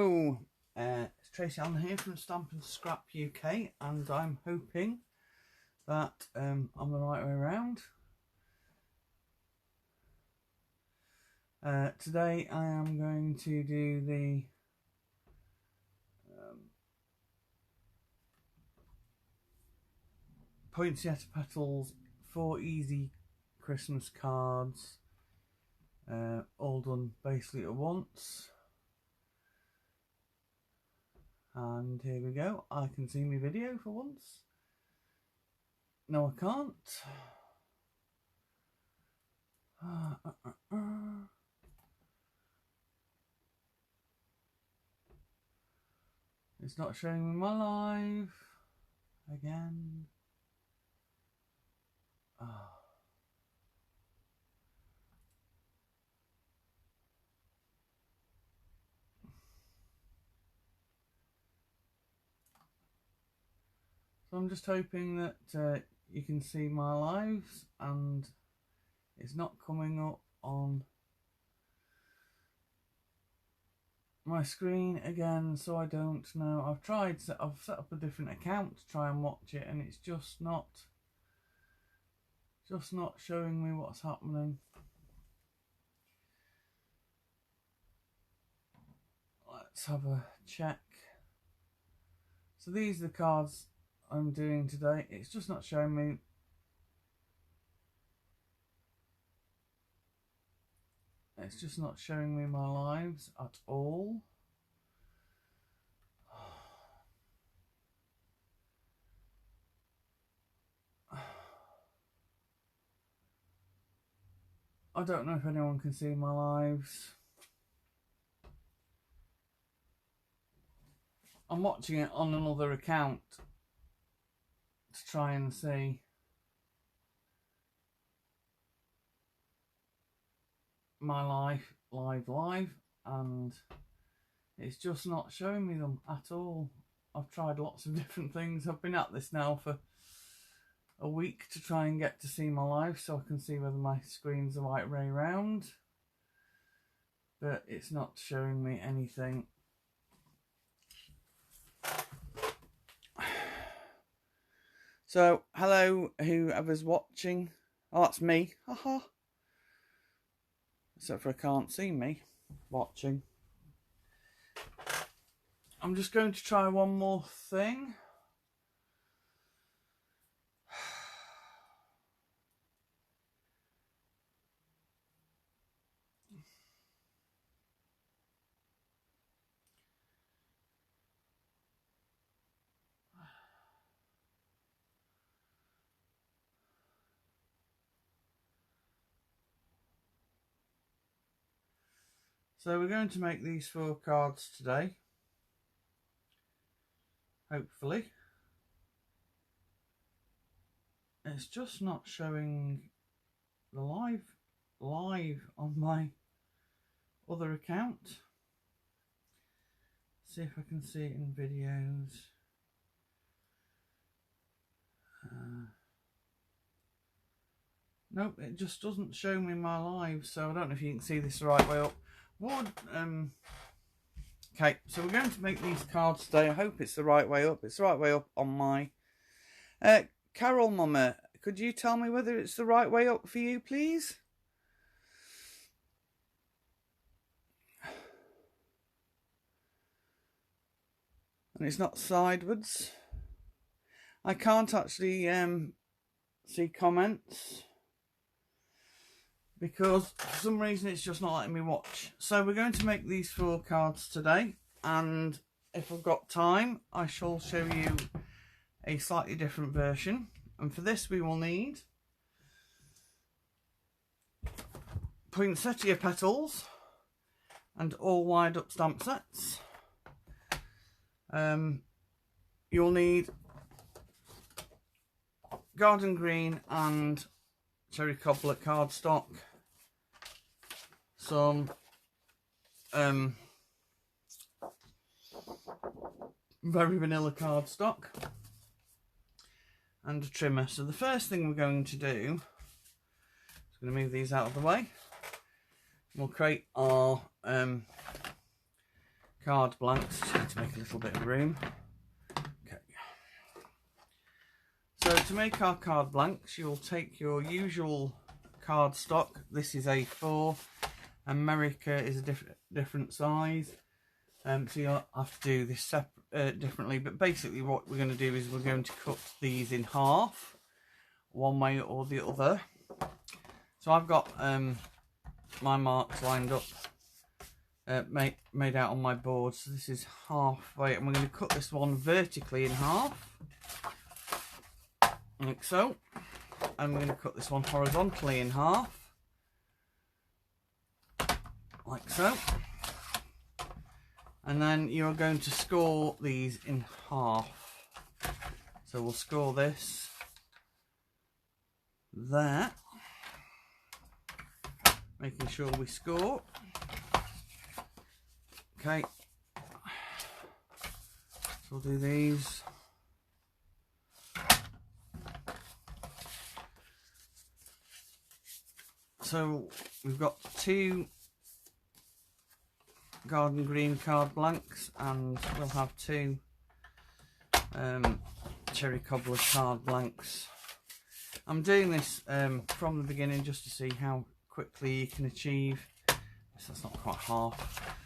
Hello, it's Tracy Allen here from Stampin' Scrap UK, and I'm hoping that I'm the right way around. Today I am going to do the Poinsettia Petals 4 easy Christmas cards, all done basically at once. And here we go. I can see my video for once. No, I can't. It's not showing me my live again. So I'm just hoping that you can see my lives, and it's not coming up on my screen again, so I don't know. I've set up a different account to try and watch it, and it's just not showing me what's happening. Let's have a check. So these are the cards I'm doing today. It's just not showing me. It's just not showing me my lives at all. I don't know if anyone can see my lives. I'm watching it on another account to try and see my live, and it's just not showing me them at all. I've tried lots of different things. I've been at this now for a week to try and get to see my live, so I can see whether my screen's the right way round, but it's not showing me anything. So hello whoever's watching. Oh, that's me. Haha. Except for I can't see me watching. I'm just going to try one more thing. So we're going to make these 4 cards today, hopefully. It's just not showing the live on my other account. See if I can see it in videos. Nope, it just doesn't show me my live, so I don't know if you can see this the right way up. Okay, so we're going to make these cards today. I hope it's the right way up. It's the right way up on my... Carol Mama, could you tell me whether it's the right way up for you, please? And it's not sideways. I can't actually see comments, because for some reason it's just not letting me watch. So we're going to make these 4 cards today, and if I've got time I shall show you a slightly different version. And for this we will need Poinsettia Petals and all wired up stamp sets. You'll need garden green and cherry cobbler cardstock, some very vanilla cardstock, and a trimmer. So the first thing we're going to do, I'm going to move these out of the way. We'll create our card blanks. Just need to make a little bit of room. Okay. So to make our card blanks, you'll take your usual cardstock. This is A4. America is a different size. So you'll have to do this differently. But basically what we're going to do is we're going to cut these in half, one way or the other. So I've got my marks lined up, made out on my board. So this is halfway, and we're going to cut this one vertically in half, like so. And we're going to cut this one horizontally in half, like so. And then you're going to score these in half. So we'll score this there, making sure we score. Okay, so we'll do these. So we've got 2 garden green card blanks, and we'll have 2 cherry cobbler card blanks. I'm doing this from the beginning just to see how quickly you can achieve. So that's not quite half.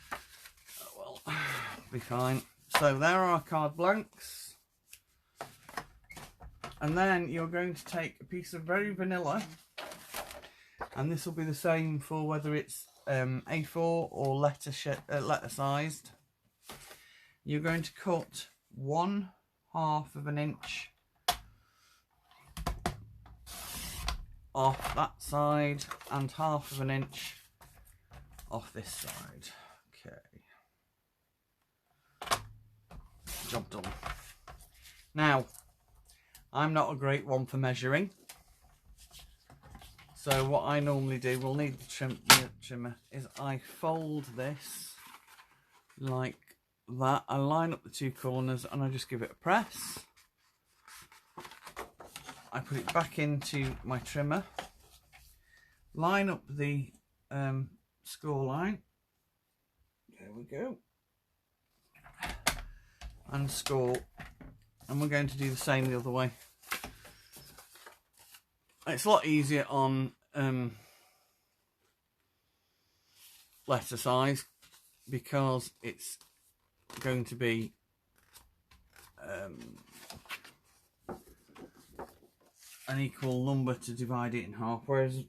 Oh, well, be fine. So there are our card blanks, and then you're going to take a piece of very vanilla, and this will be the same for whether it's A4 or letter sized. You're going to cut 1/2 of an inch off that side and 1/2 of an inch off this side. Okay, job done. Now, I'm not a great one for measuring, so what I normally do, we'll need the trimmer, is I fold this like that. I line up the 2 corners and I just give it a press. I put it back into my trimmer, line up the score line, there we go, and score, and we're going to do the same the other way. It's a lot easier on letter size because it's going to be an equal number to divide it in half, whereas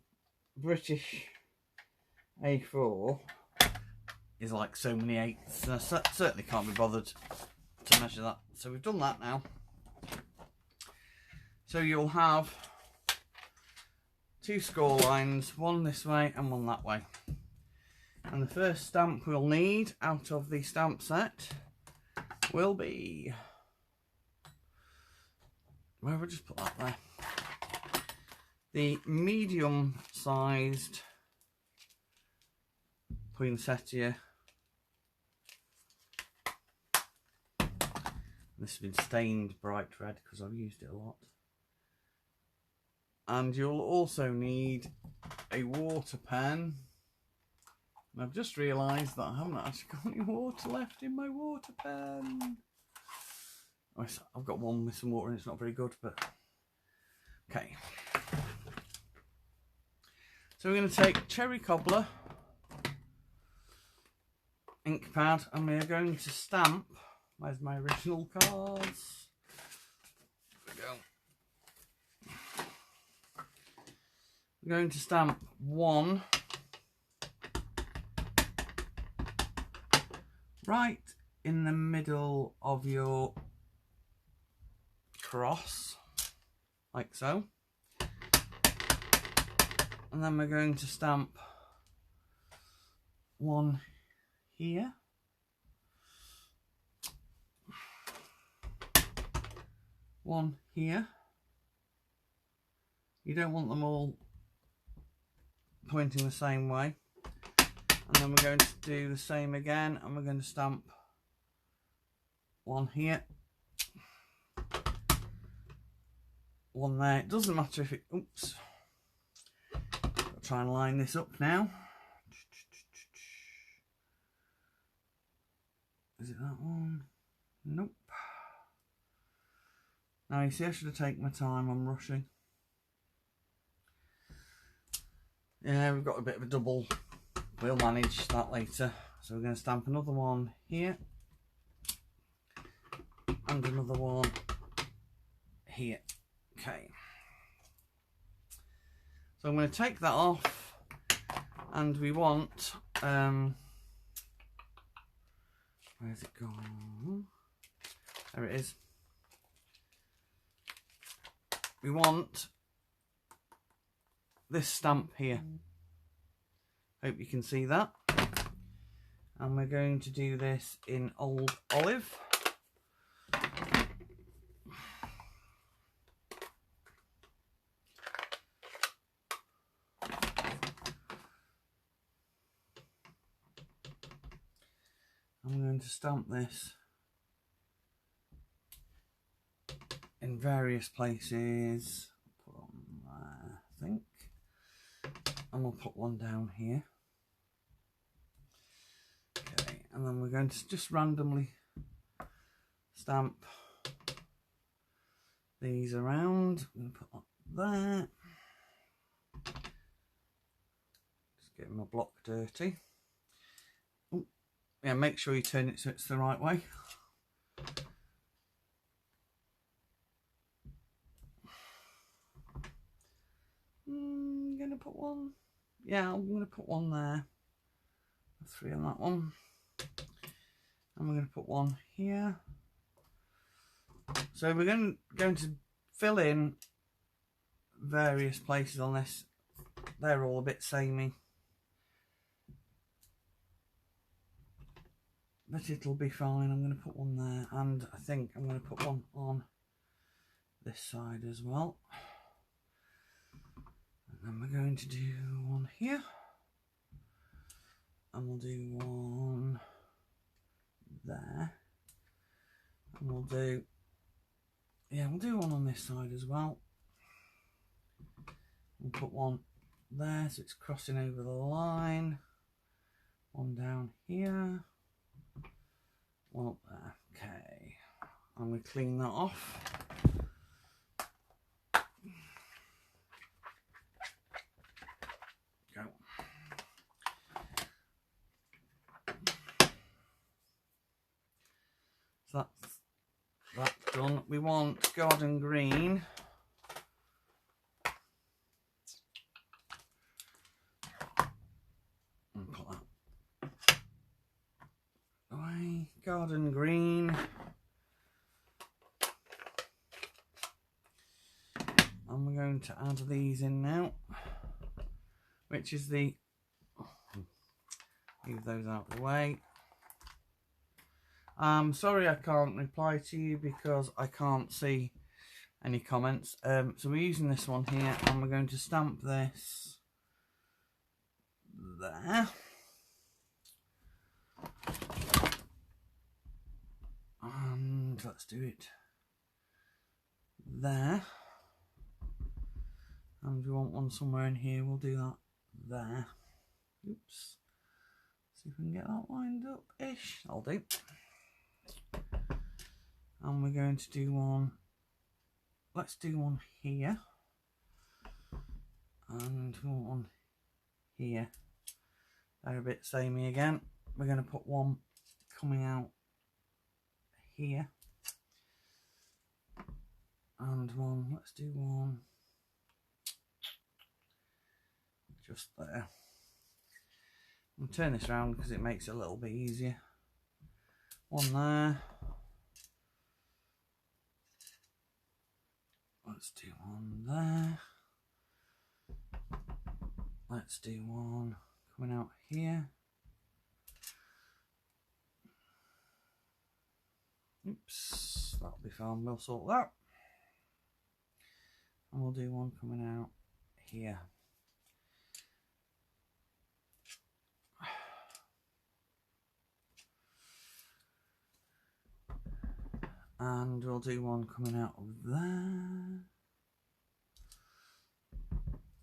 British A4 is like so many eighths, and I certainly can't be bothered to measure that. So we've done that now. So you'll have 2 score lines, one this way and one that way. And the first stamp we'll need out of the stamp set will be, well, we'll just put that there, the medium sized poinsettia. This has been stained bright red because I've used it a lot. And you'll also need a water pen. And I've just realised that I haven't actually got any water left in my water pen. I've got one with some water and it's not very good, but okay. So we're going to take cherry cobbler ink pad, and we're going to stamp. Where's my original cards? There we go. We're going to stamp 1 right in the middle of your cross, like so. And then we're going to stamp 1 here. 1 here. You don't want them all pointing the same way. And then we're going to do the same again, and we're going to stamp 1 here, 1 there. It doesn't matter if it, oops, I'll try and line this up now. Is it that one? Nope. Now you see, I should have taken my time, I'm rushing. Yeah, we've got a bit of a double. We'll manage that later. So we're going to stamp another one here. And another one here. Okay. So I'm going to take that off. And we want... where's it gone? There it is. We want this stamp here. Hope you can see that. And we're going to do this in Old Olive. I'm going to stamp this in various places. Put on there, I think. And we'll put one down here. Okay, and then we're going to just randomly stamp these around. I'm going to put that there. Just getting my block dirty. Ooh, yeah, make sure you turn it so it's the right way. I'm going to put one. Yeah, I'm going to put one there. 3 on that one. And we're going to put one here. So we're going to fill in various places on this. They're all a bit samey, but it'll be fine. I'm going to put one there, and I think I'm going to put one on this side as well. And then we're going to do one here, and we'll do one there, and we'll do, yeah, we'll do one on this side as well. We'll put one there so it's crossing over the line. One down here. One up there. Okay. I'm going to clean that off. Go. So that's done. We want garden green. Garden green, and we're going to add these in now, which is the, leave those out of the way. Sorry I can't reply to you because I can't see any comments. So we're using this one here, and we're going to stamp this there. And let's do it there. And if we want one somewhere in here, we'll do that there. Oops. See if we can get that lined up-ish. I'll do. And we're going to do one. Let's do one here. And we want one here. They're a bit samey again. We're going to put one coming out here, and one, let's do one just there. I'll turn this around because it makes it a little bit easier. One there. Let's do one there. Let's do one coming out here. Oops, that'll be fine, we'll sort that. And we'll do one coming out here. And we'll do one coming out of there.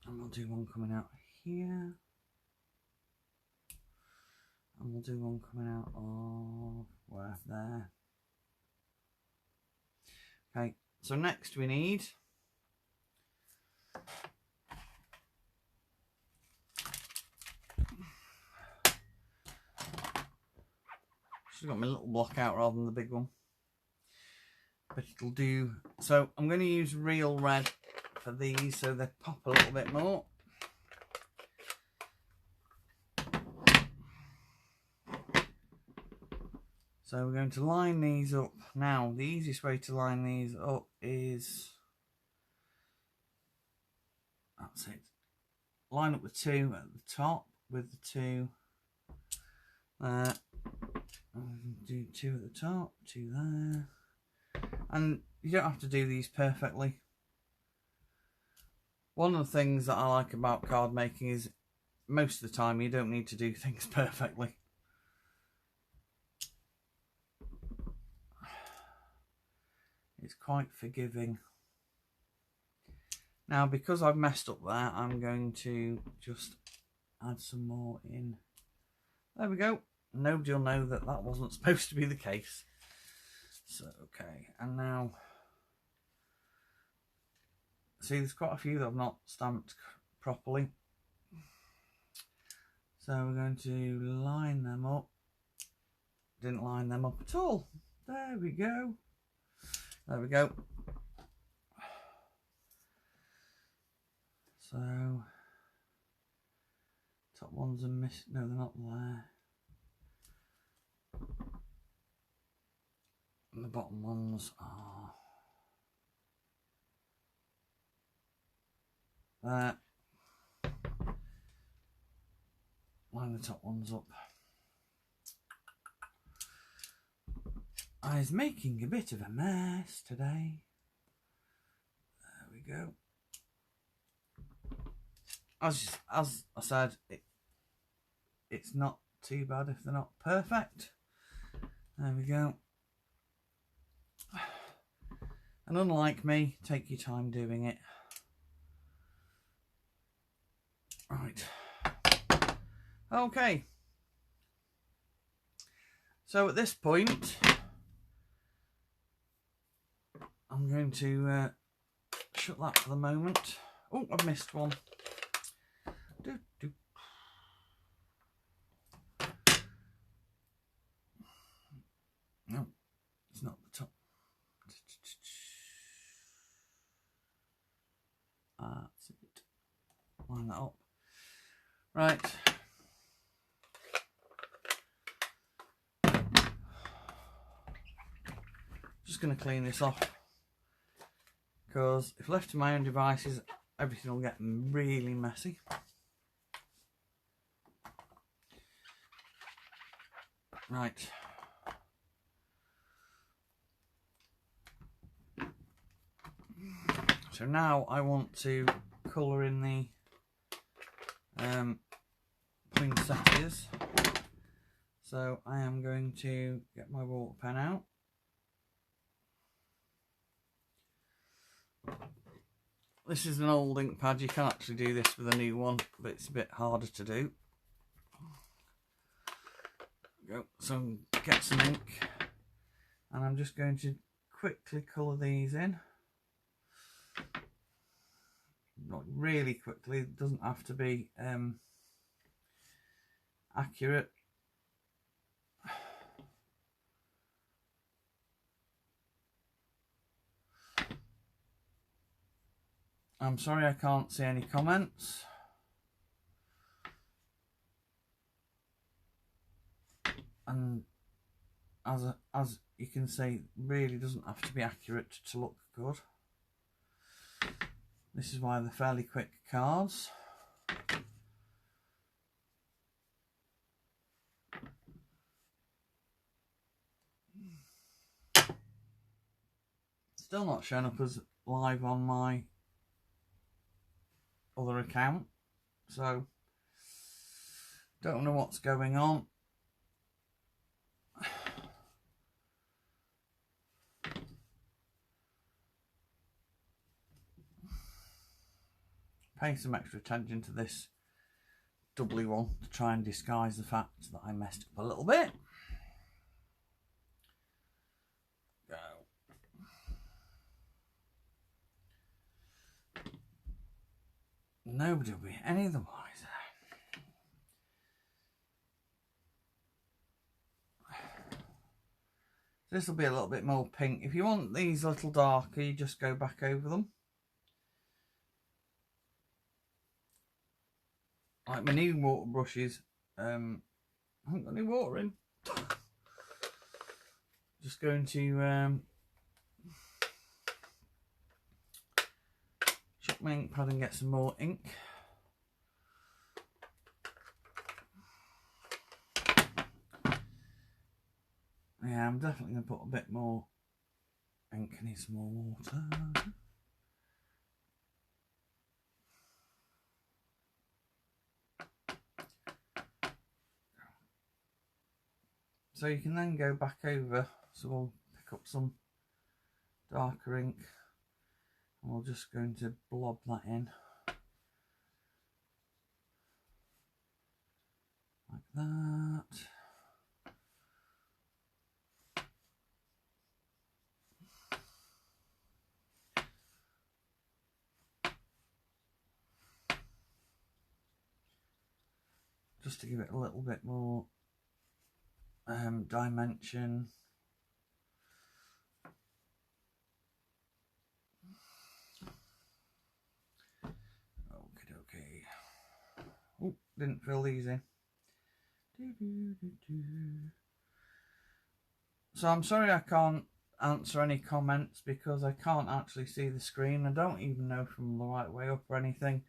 And we'll do one coming out here. And we'll do one coming out of where? there. Okay, so next we need should have got my little block out rather than the big one, but it'll do. So I'm going to use real red for these so they pop a little bit more. So we're going to line these up. Now the easiest way to line these up is, that's it, line up the two at the top with the two there. Do two at the top, two there, and you don't have to do these perfectly. One of the things that I like about card making is most of the time you don't need to do things perfectly. It's quite forgiving. Now because I've messed up there, I'm going to just add some more in. There we go. Nobody will know that that wasn't supposed to be the case. So, okay, and now, see, there's quite a few that I've not stamped properly. So we're going to line them up. Didn't line them up at all. There we go. There we go. So, top ones are missing. No, they're not there. And the bottom ones are there. Line the top ones up. I was making a bit of a mess today. There we go. As I said, it's not too bad if they're not perfect. There we go. And unlike me, take your time doing it. Right. Okay. So at this point, I'm going to shut that for the moment. Oh, I've missed one. No, it's not the top. That's it. Line that up. Right. Just going to clean this off, because if left to my own devices, everything will get really messy. Right. So now I want to colour in the poinsettias. So I am going to get my water pen out. This is an old ink pad. You can actually do this with a new one, but it's a bit harder to do. Go. So get some ink, and I'm just going to quickly colour these in. Not really quickly, it doesn't have to be accurate. I'm sorry I can't see any comments. And as you can see, it really doesn't have to be accurate to look good. This is why they're fairly quick cards. Still not showing up as live on my other account, so don't know what's going on. Pay some extra attention to this doubly one to try and disguise the fact that I messed up a little bit. nobody will be any the wiser. This will be a little bit more pink. If you want these a little darker, you just go back over them. Like my new water brushes, I haven't got any water in. Just going to shop my ink pad and get some more ink. Yeah, I'm definitely going to put a bit more ink. I need some more water. So you can then go back over, so we'll pick up some darker ink and we're just going to blob that in like that. Just to give it a little bit more dimension. Okay. Oh, didn't fill these in. So I'm sorry I can't answer any comments because I can't actually see the screen. I don't even know from the right way up or anything.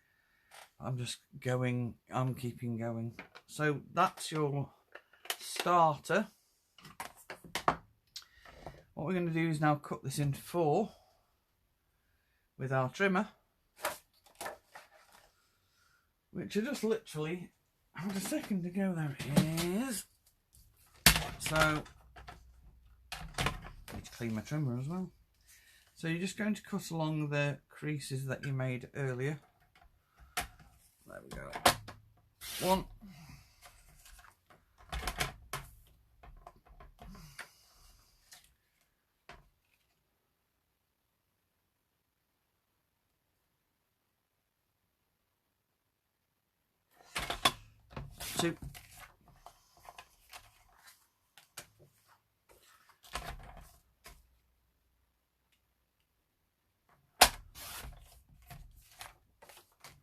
I'm just going, I'm keeping going. So that's your starter. What we're going to do is now cut this into 4 with our trimmer, which I just literally had a second ago. There it is. So I need to clean my trimmer as well. So you're just going to cut along the creases that you made earlier. There we go. 1. 2.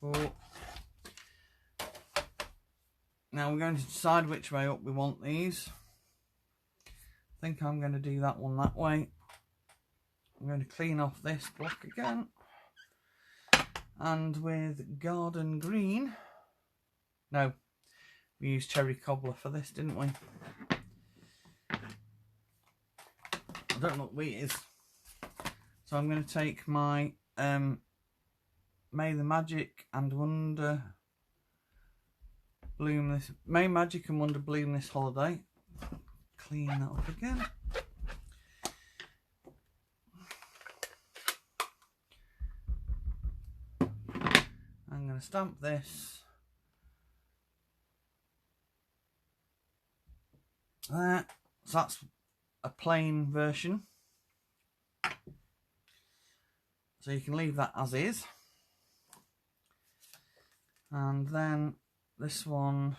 4. Now we're going to decide which way up we want these. I think I'm going to do that one that way. I'm going to clean off this block again. And with garden green, no, we used cherry cobbler for this, didn't we? I don't know what wheat is. So I'm going to take my May the Magic and Wonder Bloom this, May Magic and Wonder Bloom This Holiday. Clean that up again. I'm going to stamp this there. So that's a plain version. So you can leave that as is. And then this one,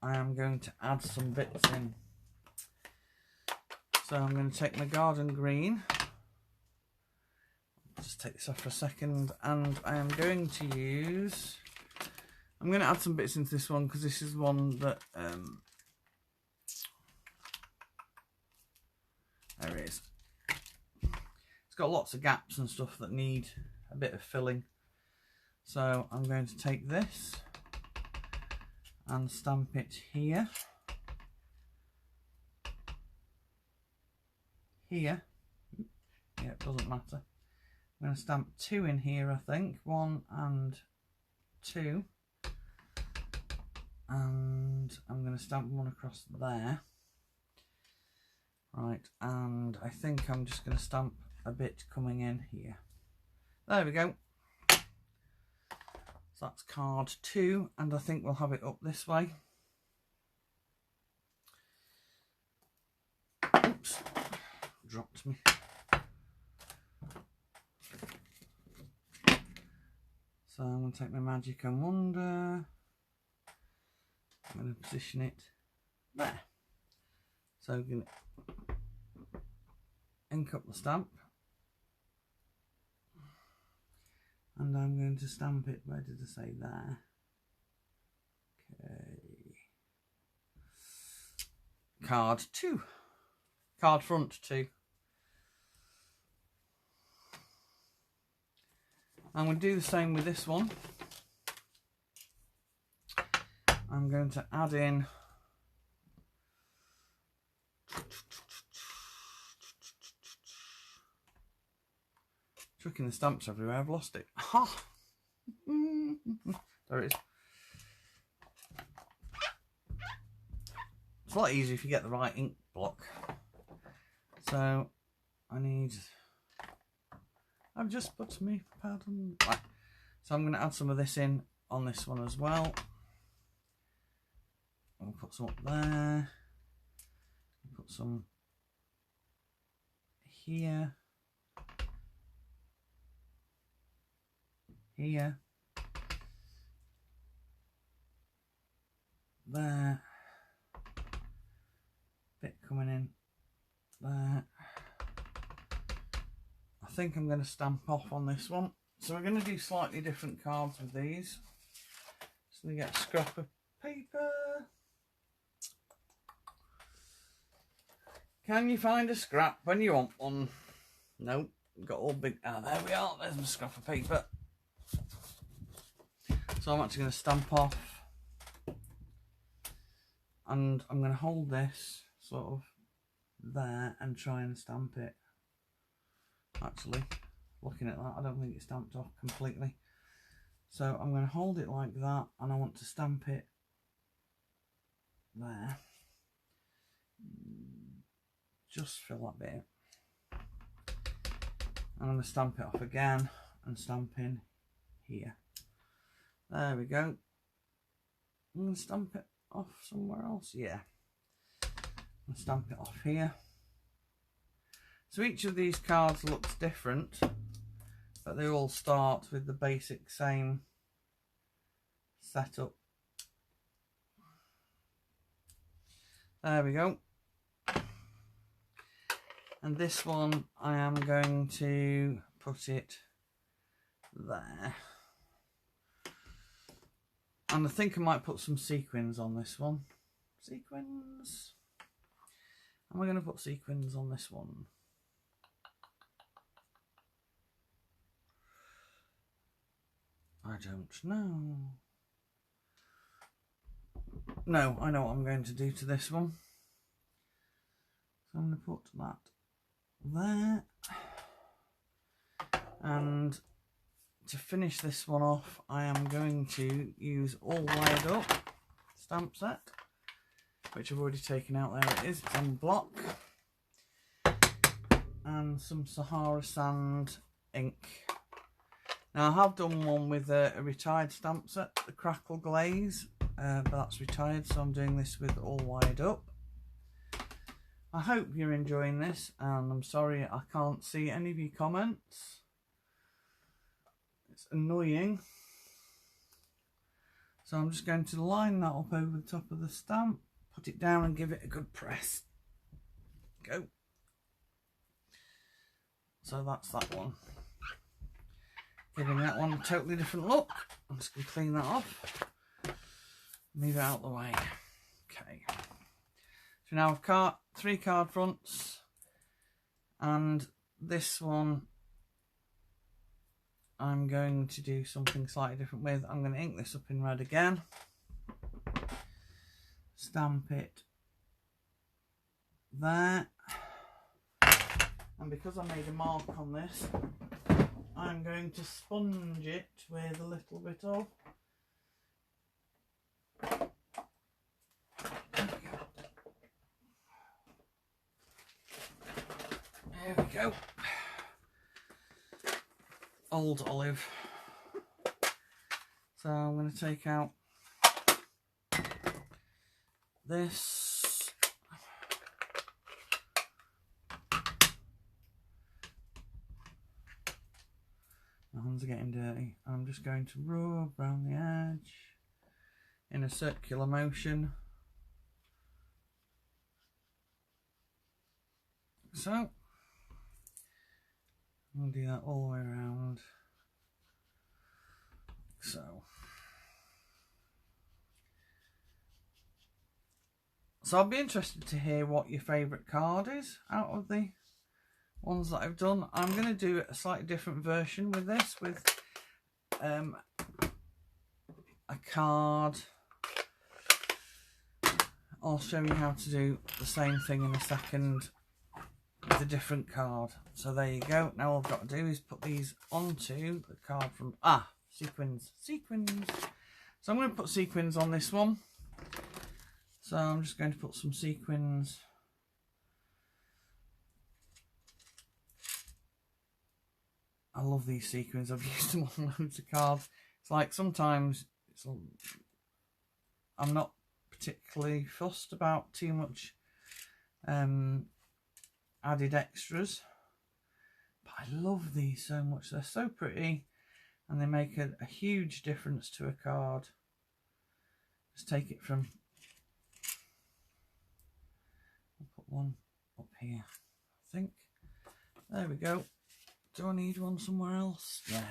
I am going to add some bits in. So I'm going to take my garden green. Just take this off for a second, and I am going to use, I'm going to add some bits into this one because this is one that there it is. It's got lots of gaps and stuff that need a bit of filling. So I'm going to take this and stamp it here. Here. Yeah, it doesn't matter. I'm going to stamp 2 in here, I think. 1 and 2. And I'm going to stamp 1 across there. Right, and I think I'm just going to stamp a bit coming in here. There we go. So that's card 2, and I think we'll have it up this way. Oops, dropped me. So I'm going to take my Magic and Wonder. I'm going to position it there. So I'm going to ink up the stamp. And I'm going to stamp it, where did I say there? Okay. Card 2. Card front 2. I'm going to do the same with this one. I'm going to add in chucking the stamps everywhere. I've lost it. Ha! There it is. It's a lot easier if you get the right ink block. So I've just put my pad on. Right. So I'm going to add some of this in on this one as well. I'll put some up there. Put some here. Here. There. Bit coming in there. I think I'm going to stamp off on this one. So we're going to do slightly different cards with these. So we get a scrap of paper. Can you find a scrap when you want one? No, got all big. Ah, there we are. There's my scrap of paper. So I'm actually going to stamp off. And I'm going to hold this sort of there and try and stamp it. Actually, looking at that, I don't think it's stamped off completely. So I'm going to hold it like that, and I want to stamp it there. Just fill that bit. And I'm going to stamp it off again and stamp in here. There we go. I'm going to stamp it off somewhere else. Yeah. I'm going to stamp it off here. So each of these cards looks different, but they all start with the basic same setup. There we go. And this one, I am going to put it there. And I think I might put some sequins on this one. Sequins. Am I going to put sequins on this one? I don't know. No, I know what I'm going to do to this one. So I'm going to put that there. And to finish this one off, I am going to use All Wired Up stamp set, which I've already taken out. There it is, it's on block. And some Sahara sand ink. Now I have done one with a retired stamp set, the Crackle Glaze, but that's retired, so I'm doing this with All Wired Up. I hope you're enjoying this, and I'm sorry I can't see any of your comments. It's annoying. So I'm just going to line that up over the top of the stamp, put it down and give it a good press. Go. So that's that one. Giving that one a totally different look. I'm just going to clean that off. Move it out of the way. Okay. So now I've got 3 card fronts, and this one I'm going to do something slightly different with. I'm going to ink this up in red again. Stamp it there. And because I made a mark on this, I'm going to sponge it with a little bit of there we go. Old Olive. So I'm going to take out this. I'm hands are getting dirty. I'm just going to rub around the edge in a circular motion. So I'll do that all the way around. So I'll be interested to hear what your favourite card is out of the ones that I've done. I'm going to do a slightly different version with this, with a card. I'll show you how to do the same thing in a second with a different card. So there you go. Now all I've got to do is put these onto the card from sequins. So I'm going to put sequins on this one. So I'm just going to put some sequins I love these sequins. I've used them on loads of cards. It's like sometimes I'm not particularly fussed about too much added extras, but I love these so much. They're so pretty and they make a huge difference to a card. Just take it from, I'll put one up here, I think. There we go. Do I need one somewhere else? Yeah.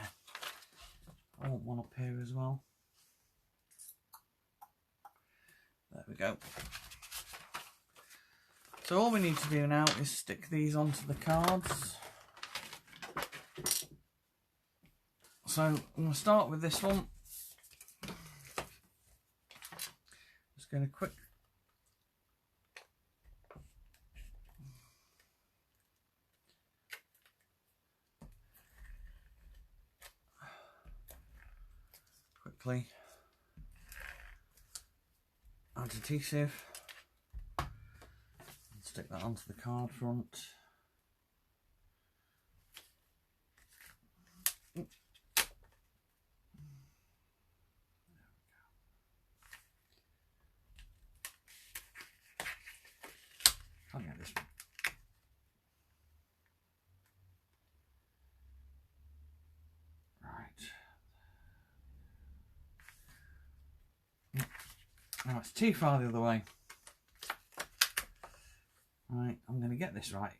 I want one up here as well. There we go. So all we need to do now is stick these onto the cards. So I'm going to start with this one. Just going to quickly add adhesive and stick that onto the card front. I'll get this one. Now it's too far the other way. Right, I'm going to get this right.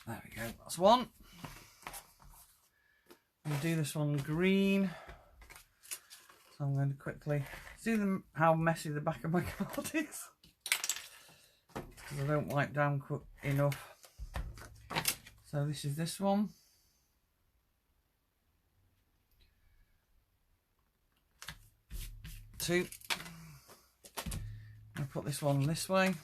There we go, that's one. I'm going to do this one green. So I'm going to quickly see how messy the back of my card is. Because I don't wipe down quick enough. So this is this one. Two. I'll put this one this way.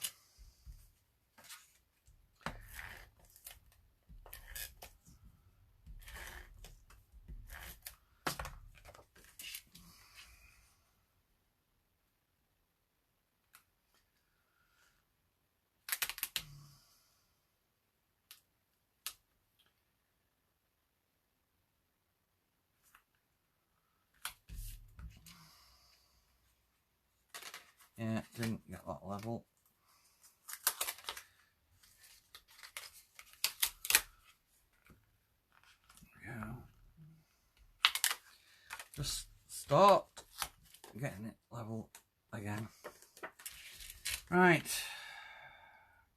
Yeah, didn't get that level. There we go. Just start getting it level again. Right.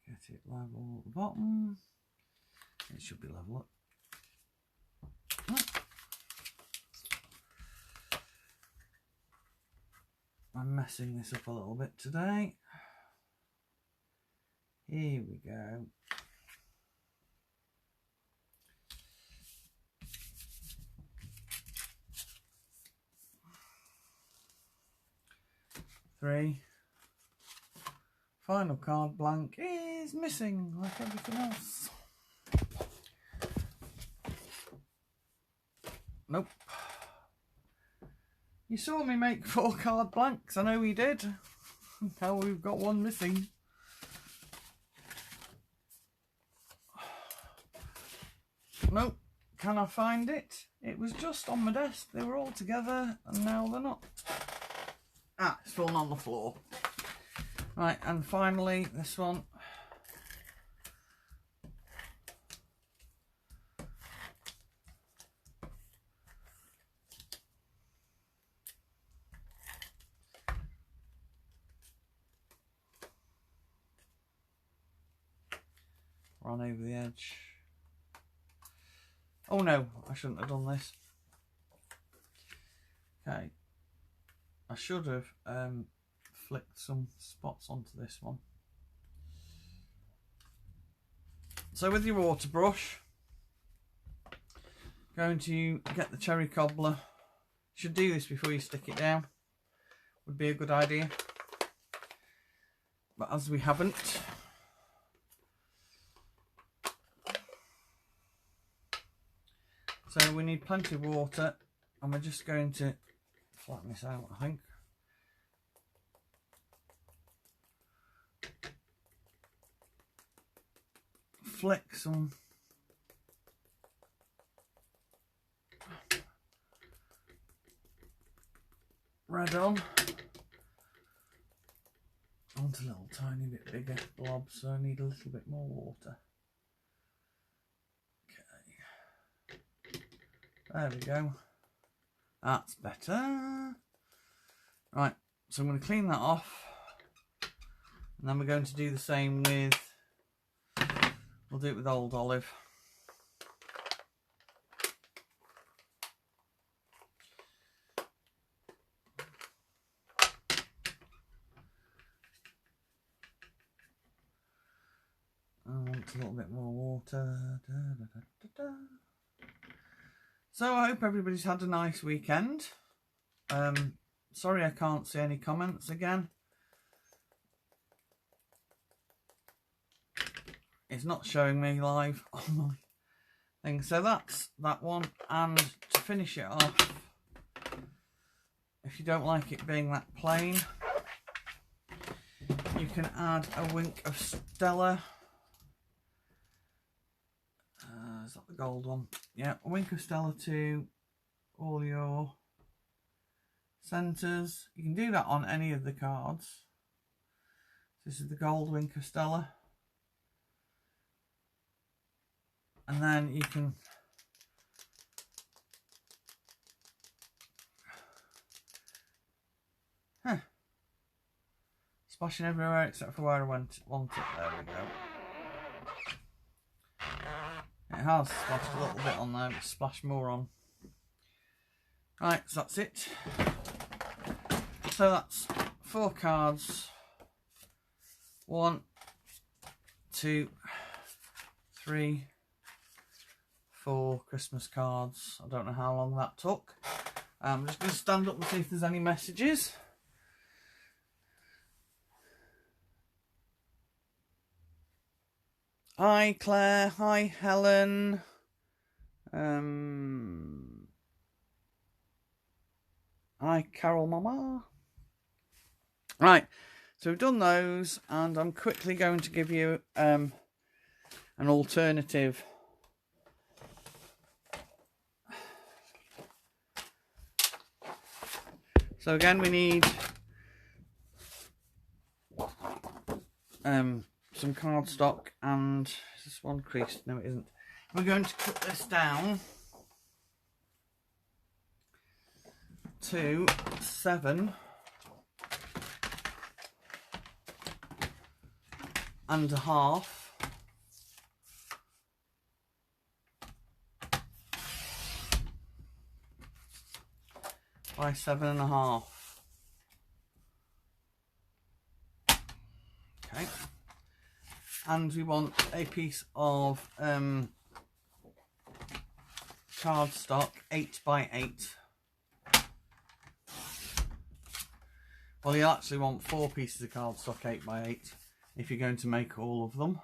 Get it level at the bottom. It should be level. I'm messing this up a little bit today. Here we go. Three. Final card blank is missing like everything else. Nope. You saw me make 4 card blanks, I know we did. Now we've got one missing. Nope, can I find it? It was just on my desk, they were all together and now they're not. It's fallen on the floor. Right, and finally this one. on over the edge. Oh no, I shouldn't have done this. Okay, I should have flicked some spots onto this one. So with your water brush, going to get the cherry cobbler. You should do this before you stick it down, would be a good idea. But as we haven't, so we need plenty of water, and we're just going to flatten this out, I think. Flick some red on onto a little tiny bit bigger blob, so I need a little bit more water. Okay, there we go. That's better. Right, so I'm going to clean that off, and then we're going to do the same with, we'll do it with Old Olive. I want a little bit more water. So I hope everybody's had a nice weekend. Sorry I can't see any comments again. It's not showing me live on my thing. So that's that one. And to finish it off, if you don't like it being that plain, you can add a wink of Stella. Is that the gold one? Yeah, a wink of Stella to all your centres. You can do that on any of the cards. This is the gold wink of Stella. And then you can splashing everywhere except for where I want it. There we go. It has splashed a little bit on there, but splash more on. Right, so that's it. So that's 4 cards. 1, 2, 3, 4 Christmas cards. I don't know how long that took. I'm just going to stand up and see if there's any messages. Hi Claire, hi Helen. Hi Carol Mama. Right, so we've done those, and I'm quickly going to give you an alternative. So again, we need some cardstock, and is this one creased? No, it isn't. We're going to cut this down to 7 and a half by 7 and a half. Okay. And we want a piece of cardstock 8 by 8. Well, you actually want 4 pieces of cardstock 8 by 8 if you're going to make all of them.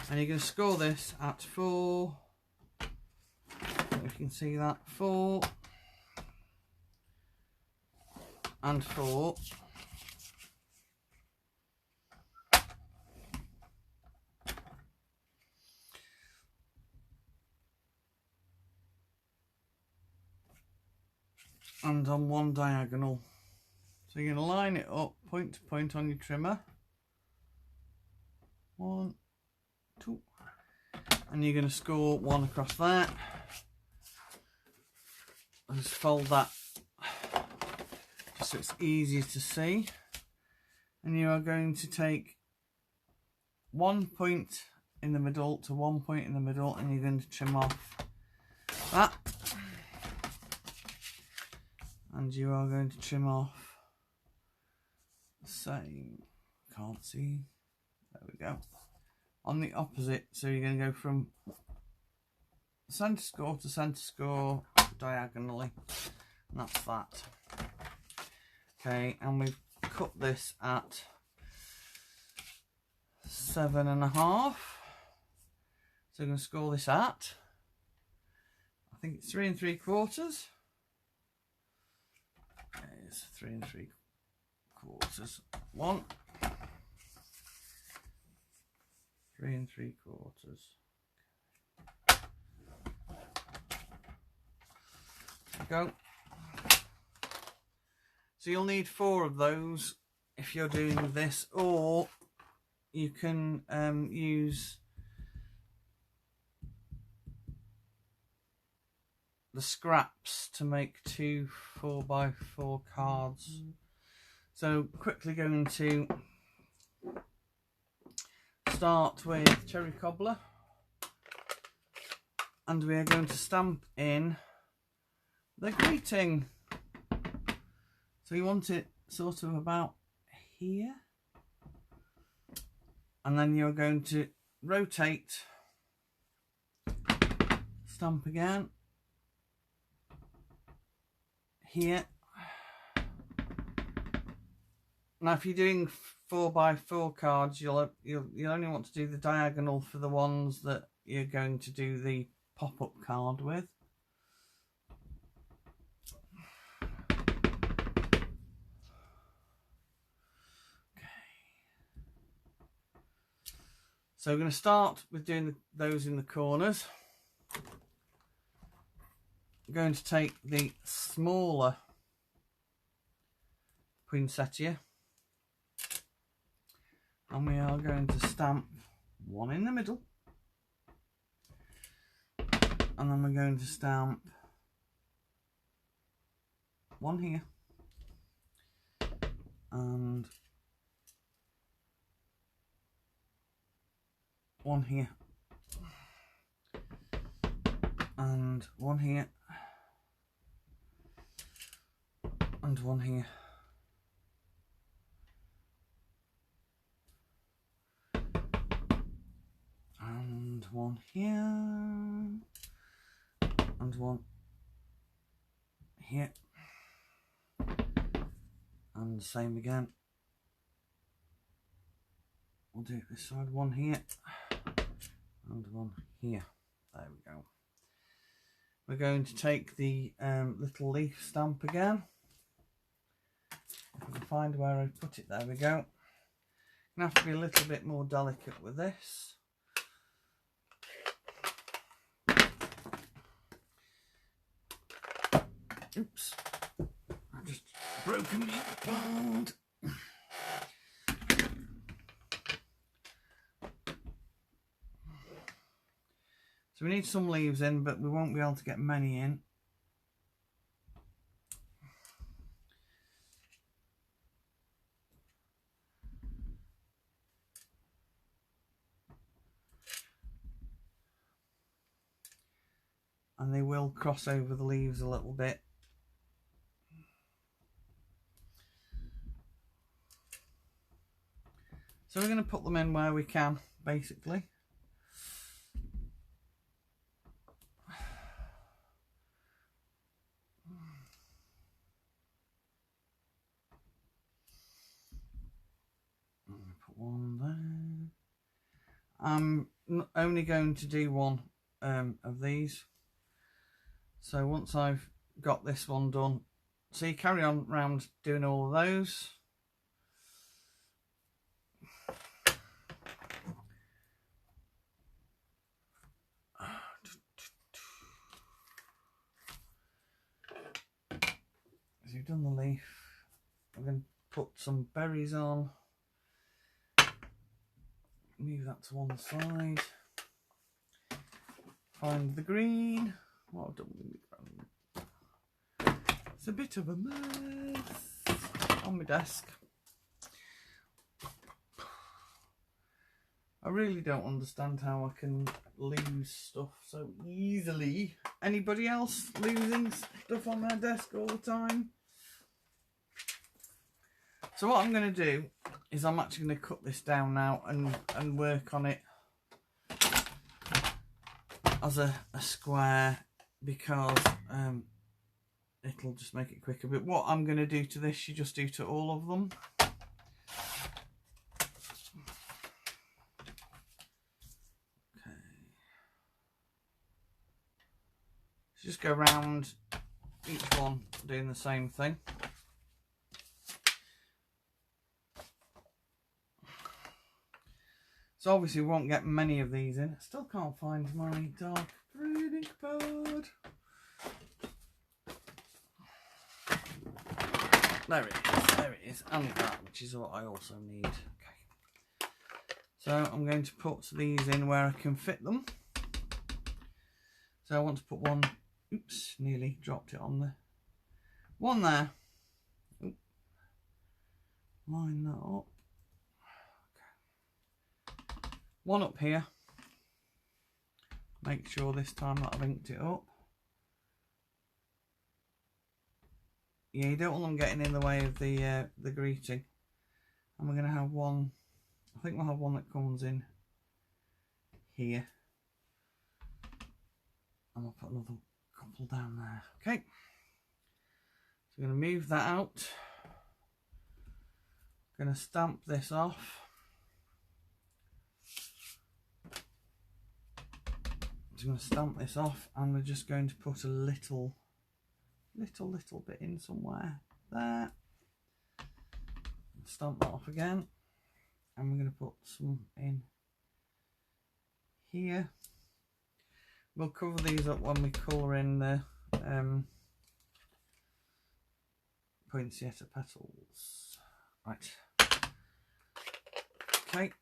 And you're going to score this at 4. If you can see that, 4 and 4. And on one diagonal. So you're going to line it up point to point on your trimmer. 1, 2. And you're going to score 1 across there. Just fold that just so it's easier to see. and you are going to take 1 point in the middle to 1 point in the middle, and you're going to trim off that, and you are going to trim off the same, can't see, there we go, on the opposite. So you're going to go from centre score to centre score diagonally, and that's that. Okay, and we've cut this at 7.5, so we're going to score this at, I think it's 3 3/4. It's 3 3/4. 1, 3 3/4. There we go. So you'll need 4 of those if you're doing this, or you can use the scraps to make 2 4x4 cards. So quickly going to start with Cherry Cobbler, and we are going to stamp in the greeting. So you want it sort of about here, and then you're going to rotate, stamp again here. Now if you're doing 4x4 cards, you'll only want to do the diagonal for the ones that you're going to do the pop-up card with. So we're going to start with doing those in the corners. I'm going to take the smaller poinsettia, and we are going to stamp 1 in the middle, and then we're going to stamp 1 here, and 1 here, and 1 here, and 1 here, and 1 here, and 1 here, and the same again. We'll do it this side, 1 here and 1 here. There we go. We're going to take the little leaf stamp again. If I can find where I put it, there we go. Gonna have to be a little bit more delicate with this. Oops, I've just broken my board. So we need some leaves in, but we won't be able to get many in. And they will cross over the leaves a little bit. So we're going to put them in where we can, basically. Put 1 there. I'm only going to do 1 of these. So once I've got this one done, so you carry on round doing all of those. So you've done the leaf. I'm going to put some berries on. Move that to one side. Find the green. What I've done with the green. It's a bit of a mess on my desk. I really don't understand how I can lose stuff so easily. Anybody else losing stuff on their desk all the time? So what I'm going to do is I'm actually going to cut this down now and work on it as a square, because it'll just make it quicker. But what I'm going to do to this, you just do to all of them. Just go around each one doing the same thing. So obviously we won't get many of these in. I still can't find my dark green ink pad. There it is, and that, which is what I also need. Okay. So I'm going to put these in where I can fit them. So I want to put one. Oops, nearly dropped it on there. One there. Oop. Line that up. Okay. One up here. Make sure this time that I've inked it up. Yeah, you don't want them getting in the way of the greeting. And we're going to have one. I think we'll have one that comes in here. And I'll put another couple down there. Okay, so I'm going to move that out. I'm going to stamp this off. So I'm going to stamp this off, and we're just going to put a little bit in somewhere there. Stamp that off again, and we're going to put some in here. We'll cover these up when we colour in the Poinsettia Petals. Right. Okay,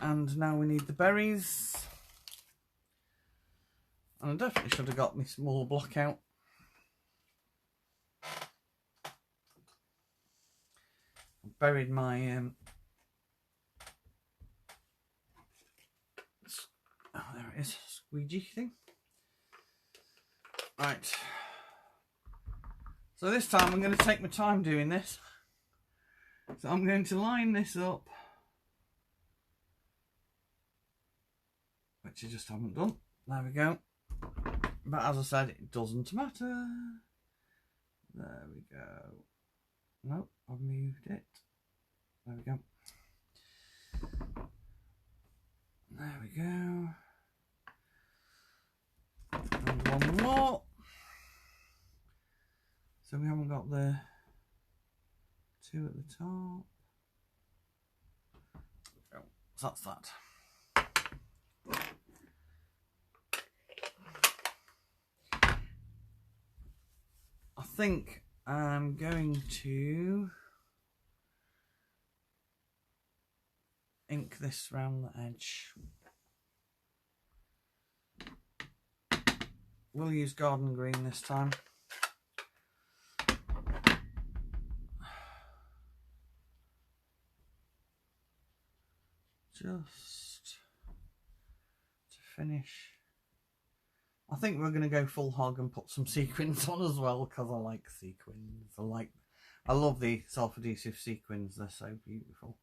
and now we need the berries. And I definitely should have got my small block out. I buried my oh, there it is, squeegee thing. Right, so this time I'm going to take my time doing this. So I'm going to line this up, which I just haven't done. There we go. But as I said, it doesn't matter. There we go. Nope, I've moved it. There we go. There we go. And one more. So we haven't got the two at the top. Oh, so that's that. I think I'm going to ink this round the edge. We'll use garden green this time. Just to finish. I think we're going to go full hog and put some sequins on as well, because I like sequins. I love the self-adhesive sequins. They're so beautiful.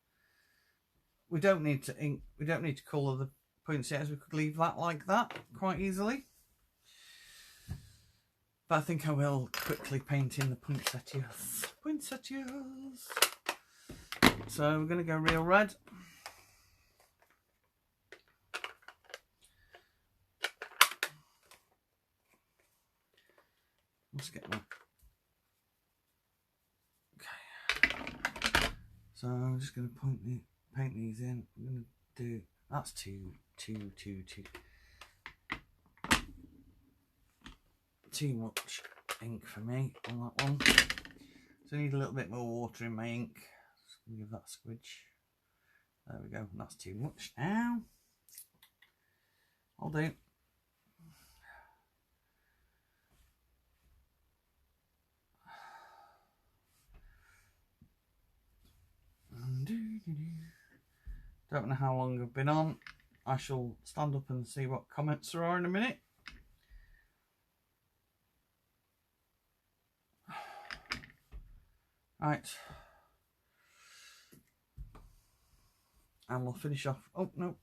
We don't need to ink. We don't need to colour the poinsettias. We could leave that like that quite easily. But I think I will quickly paint in the poinsettias. Poinsettias. So we're going to go real red. Let's get one. Okay. So I'm just going to paint these in. I'm going to do. That's two. Too much ink for me on that one. So I need a little bit more water in my ink. Just gonna give that a squidge. There we go. That's too much now. I'll do. Don't know how long I've been on. I shall stand up and see what comments there are in a minute. Right. And we'll finish off. Oh, no.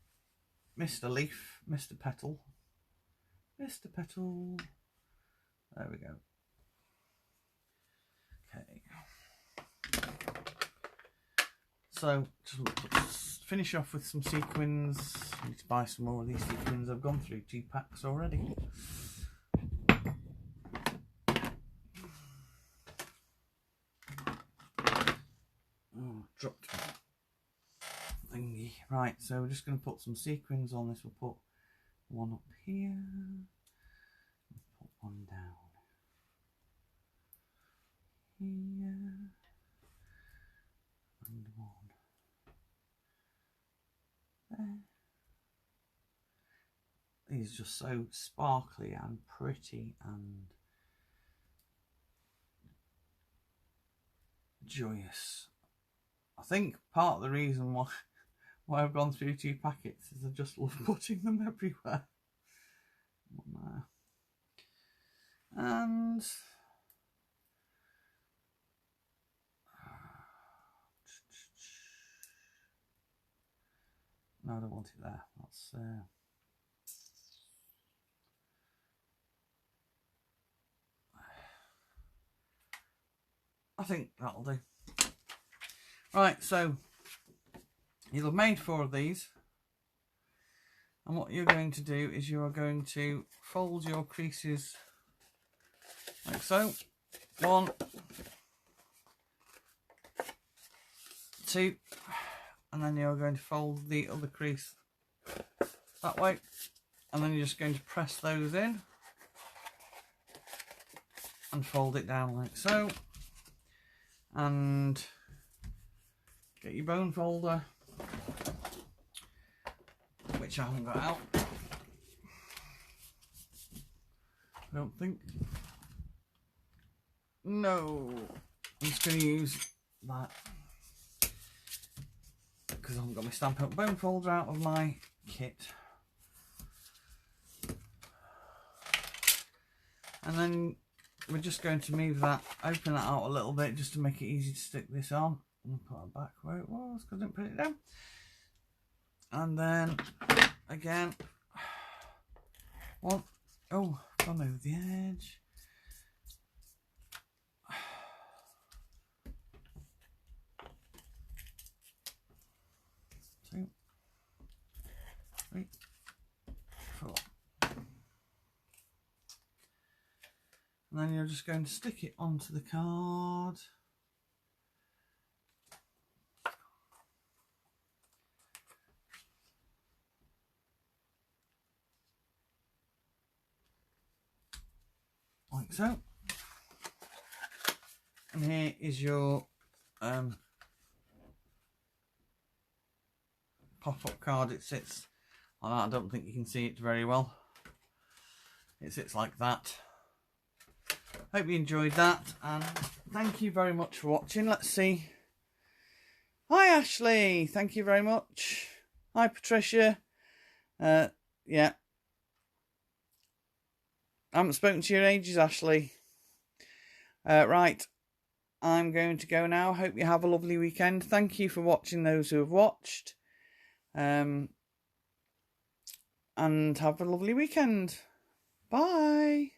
Mr. Leaf. Mr. Petal. Mr. Petal. There we go. Okay. So, just finish off with some sequins. I need to buy some more of these sequins. I've gone through 2 packs already. Oh, dropped my thingy. Right, so we're just going to put some sequins on this. We'll put one up here. Put one down here. And one there. These are just so sparkly and pretty and joyous. I think part of the reason why I've gone through 2 packets is I just love putting them everywhere. One there. And no, I don't want it there. That's I think that'll do. Right, so you'll have made 4 of these, and what you're going to do is you are going to fold your creases like so. 1, 2, and then you're going to fold the other crease that way, and then you're just going to press those in and fold it down like so, and get your bone folder, which I haven't got out, I don't think. No, I'm just going to use that because I haven't got my Stampin' Up bone folder out of my kit. And then we're just going to move that, open that out a little bit just to make it easy to stick this on. And put it back where it was because I didn't put it down. And then again, 1, oh, gone over the edge. 2, 3, 4. And then you're just going to stick it onto the card. Like so. And here is your pop-up card. It sits like that. I don't think you can see it very well. It sits like that. Hope you enjoyed that, and thank you very much for watching. Let's see. Hi Ashley, thank you very much. Hi Patricia. Yeah, I haven't spoken to you in ages, Ashley. Right, I'm going to go now. Hope you have a lovely weekend. Thank you for watching, those who have watched. And have a lovely weekend. Bye.